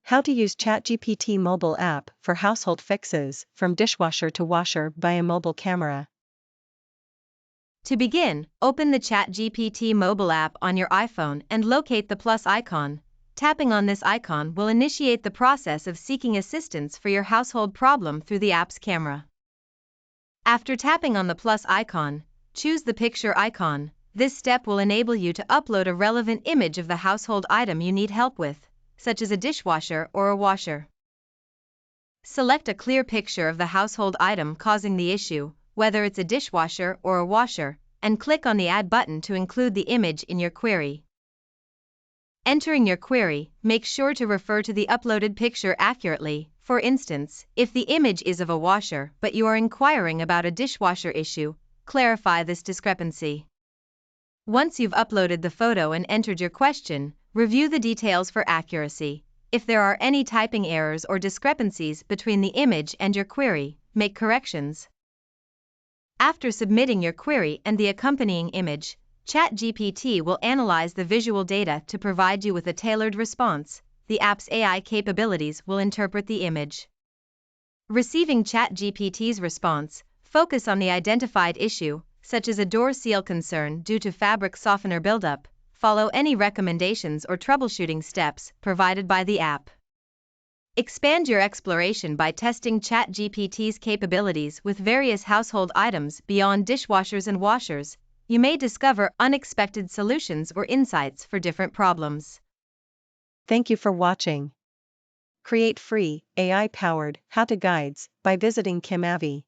How to use ChatGPT Mobile App for household fixes, from dishwasher to washer via mobile camera. To begin, open the ChatGPT Mobile App on your iPhone and locate the plus icon. Tapping on this icon will initiate the process of seeking assistance for your household problem through the app's camera. After tapping on the plus icon, choose the picture icon. This step will enable you to upload a relevant image of the household item you need help with, such as a dishwasher or a washer. Select a clear picture of the household item causing the issue, whether it's a dishwasher or a washer, and click on the Add button to include the image in your query. Entering your query, make sure to refer to the uploaded picture accurately. For instance, if the image is of a washer but you are inquiring about a dishwasher issue, clarify this discrepancy. Once you've uploaded the photo and entered your question, review the details for accuracy. If there are any typing errors or discrepancies between the image and your query, make corrections. After submitting your query and the accompanying image, ChatGPT will analyze the visual data to provide you with a tailored response. The app's AI capabilities will interpret the image. Receiving ChatGPT's response, focus on the identified issue, such as a door seal concern due to fabric softener buildup. Follow any recommendations or troubleshooting steps provided by the app. Expand your exploration by testing ChatGPT's capabilities with various household items beyond dishwashers and washers. You may discover unexpected solutions or insights for different problems. Thank you for watching. Create free, AI-powered how-to guides by visiting Kimavi.